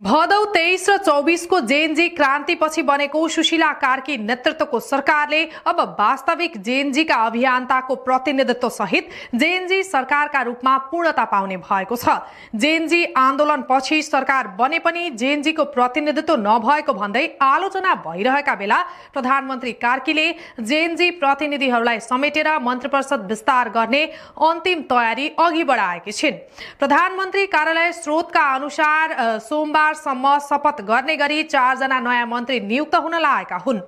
भदौ 23 र 24 को जेएनजी क्रान्तिपछि बनेको सुशीला कार्की नेतृत्वको सरकारले अब वास्तविक जेएनजीका अभियन्ताको प्रतिनिधित्व सहित जेएनजी सरकारका रूपमा पूर्णता पाउने भएको छ। जेएनजी आन्दोलनपछि सरकार बने पनि जेएनजीको प्रतिनिधित्व नभएको भन्दै आलोचना भइरहेका बेला प्रधानमन्त्री कार्कीले जेएनजी प्रतिनिधिहरूलाई समेटेर मन्त्रीपरिषद विस्तार गर्ने अन्तिम तयारी अघि बढाएकी छिन्। प्रधानमन्त्री कार्यालय स्रोतका अनुसार सोमबार सम्म शपथ गर्ने गरी 4 जना नयाँ मन्त्री नियुक्त हुन लागेका हुन्।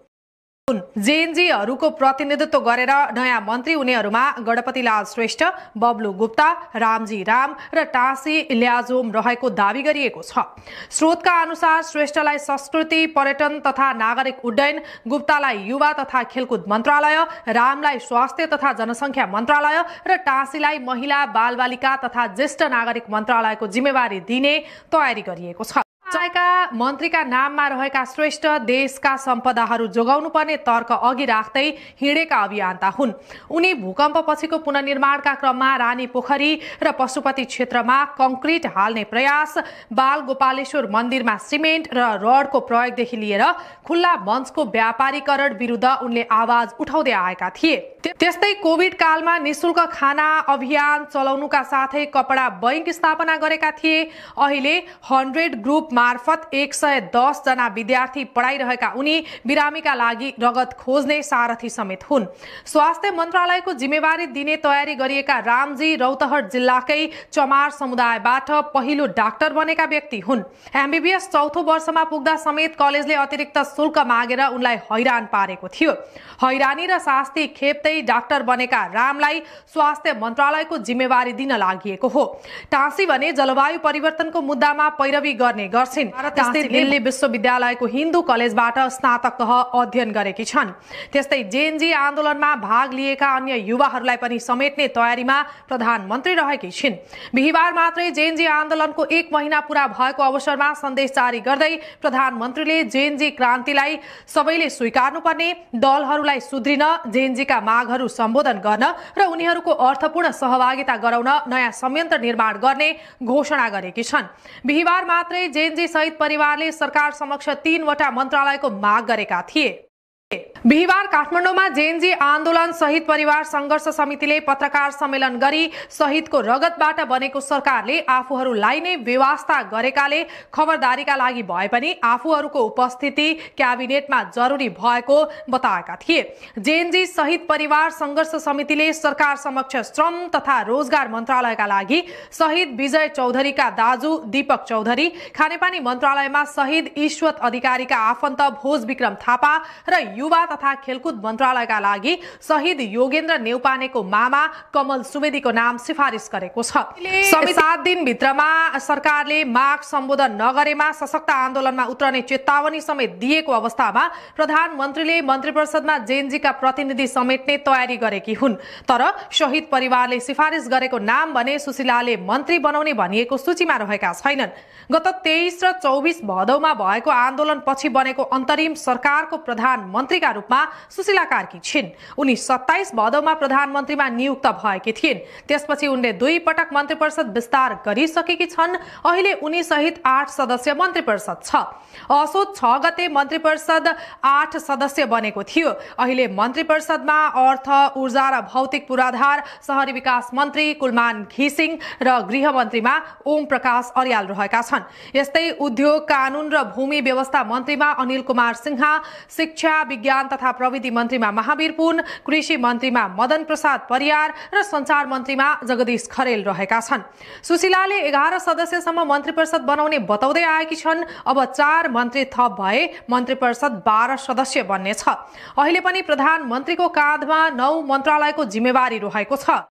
जेएनजीहरूको प्रतिनिधित्व गरेर नयाँ मन्त्री उनीहरूमा गणपतिलाल श्रेष्ठ, बब्लु गुप्ता, रामजी राम र टाँसी ल्याजोम रहेको दावी गरिएको छ। स्रोतका अनुसार श्रेष्ठलाई संस्कृति, पर्यटन तथा नागरिक उड्डयन, गुप्तालाई युवा तथा खेलकुद मन्त्रालय, रामलाई स्वास्थ्य तथा जनसङ्ख्या मन्त्रालय र टाँसीलाई महिला, बालबालिका तथा ज्येष्ठ नागरिक मन्त्रालयको जिम्मेवारी दिने तयारी गरिएको छ। चाहेका मन्त्रीका नाममा रहेका श्रेष्ठ देशका सम्पदाहरू जोगाउनु पर्ने तर्क अघि राख्दै हिँडेका अभियन्ता हुन्। उनी भूकम्पपछिको पुनर्निर्माणका क्रममा रानी पोखरी र पशुपति क्षेत्रमा कंक्रिट हाल्ने प्रयास, बाल गोपालेश्वर मन्दिरमा सिमेन्ट र रडको प्रयोगदेखि लिएर खुल्ला मञ्चको व्यापारीकरण विरुद्ध उनले आवाज उठाउँदै आएका थिए। त्यस्तै कोभिड कालमा निशुल्क खाना अभियान चलाउनुका साथै कपडा बैंक स्थापना गरेका थिए। अहिले 100 ग्रुप मार्फत 110 जना विद्यार्थी पढाइरहेका उनी बिरामीका लागि रगत खोज्ने सारथी समेत हुन्। स्वास्थ्य मन्त्रालयको जिम्मेवारी दिने तयारी गरिएका रामजी रौतहट जिल्लाकै चमार समुदायबाट पहिलो डाक्टर बनेका व्यक्ति हुन्। एमबीबीएस चौथो वर्षमा पुग्दा समेत कलेजले अतिरिक्त शुल्क मागेर उनलाई हैरान पारेको थियो। हैरानी र शास्ति खेप्दै डाक्टर बनेका रामलाई स्वास्थ्य मन्त्रालयको जिम्मेवारी दिन लागि हो। टाँसी भने जलवायु परिवर्तनको मुद्दामा पैरवी गर्ने गर्छिन्। त्यस्तै दिल्ली विश्वविद्यालयको हिन्दू कलेजबाट स्नातक तह अध्ययन गरेकी छन्। त्यस्तै जेएनजी आन्दोलनमा भाग लिएका अन्य युवाहरूलाई पनि समेट्ने तयारीमा प्रधानमन्त्री रहेकी छिन्। बिहिबार मात्रै जेएनजी आन्दोलनको 1 महिना पूरा भएको अवसरमा सन्देश जारी गर्दै प्रधानमन्त्रीले जेएनजी क्रान्तिलाई सबैले स्वीकार्नुपर्ने, दलहरूलाई सुध्रिन, जेएनजीका मागहरू सम्बोधन गर्न र उनीहरूको अर्थपूर्ण सहभागिता गराउन नयाँ संयन्त्र निर्माण गर्ने घोषणा गरेकी छन्। बिहिबार मात्रै जेएनजी सहित परिवारले सरकार समक्ष 3 वटा मन्त्रालयको माग गरेका थिए। बिहिबार काठमाडौँमा जेएनजी आन्दोलन शहीद परिवार संघर्ष समितिले पत्रकार सम्मेलन गरी शहीदको रगतबाट बनेको सरकारले आफूहरूलाई नै बेवास्ता गरेकाले खबरदारीका लागि भए पनि आफूहरूको उपस्थिति क्याबिनेटमा जरुरी भएको बताएका थिए। जेएनजी शहीद परिवार संघर्ष समितिले सरकार समक्ष श्रम तथा रोजगार मन्त्रालयका लागि शहीद विजय चौधरीका दाजु दीपक चौधरी, खानेपानी मन्त्रालयमा शहीद ईश्वत अधिकारीका आफन्त भोज विक्रम थापा र युवा तथा खेलकुद मन्त्रालयका लागि शहीद योगेन्द्र नेउपानेको मामा कमल सुवेदीको नाम सिफारिस गरेको छ। 7 दिन भित्रमा सरकारले माग सम्बोधन नगरेमा सशक्त आन्दोलनमा उत्रने चेतावनी समेत दिएको अवस्थामा प्रधानमन्त्रीले मन्त्रीपरिषदमा जेएनजीका प्रतिनिधि समेट्ने तयारी गरेकी हुन्। तर शहीद परिवारले सिफारिस गरेको नाम भने सुशीलाले मन्त्री बनाउने भनिएको सूचीमा रहेका छैनन्। गत 23 र 24 भदौमा भएको आन्दोलनपछि बनेको अन्तरिम सरकारको प्रधानमन्त्रीका रूपमा सुशीला कार्की छिन्। उनी 27 भदौमा प्रधानमन्त्रीमा नियुक्त भएकी थिइन्। त्यसपछि उनले 2 पटक मन्त्रीपरिषद विस्तार गरिसकेकी छन्। अहिले उनी सहित 8 सदस्य मन्त्रीपरिषद छ। असोज 6 गते मन्त्रीपरिषद 8 सदस्य बनेको थियो। अहिले मन्त्रीपरिषदमा अर्थ, ऊर्जा र भौतिक पूर्वाधार, शहरी विकास मन्त्री कुलमान घिसिङ र गृहमन्त्रीमा ओम प्रकाश अर्याल रहेका छन्। यस्तै उद्योग, कानून र भूमि व्यवस्था मन्त्रीमा अनिल कुमार सिन्हा, शिक्षा, विज्ञान तथा प्रविधि मन्त्रीमा महावीर पुन, कृषि मन्त्रीमा मदन प्रसाद परियार र सञ्चार मन्त्रीमा जगदीश खरेल रहेका छन्। सुशीलाले 11 सदस्यसम्म मन्त्रीपरिषद बनाउने बताउँदै आएकी छन्। अब 4 मन्त्री थप भए मन्त्रीपरिषद 12 सदस्य बन्नेछ। अहिले पनि प्रधानमन्त्रीको काँधमा 9 मन्त्रालयको जिम्मेवारी रहेको छ।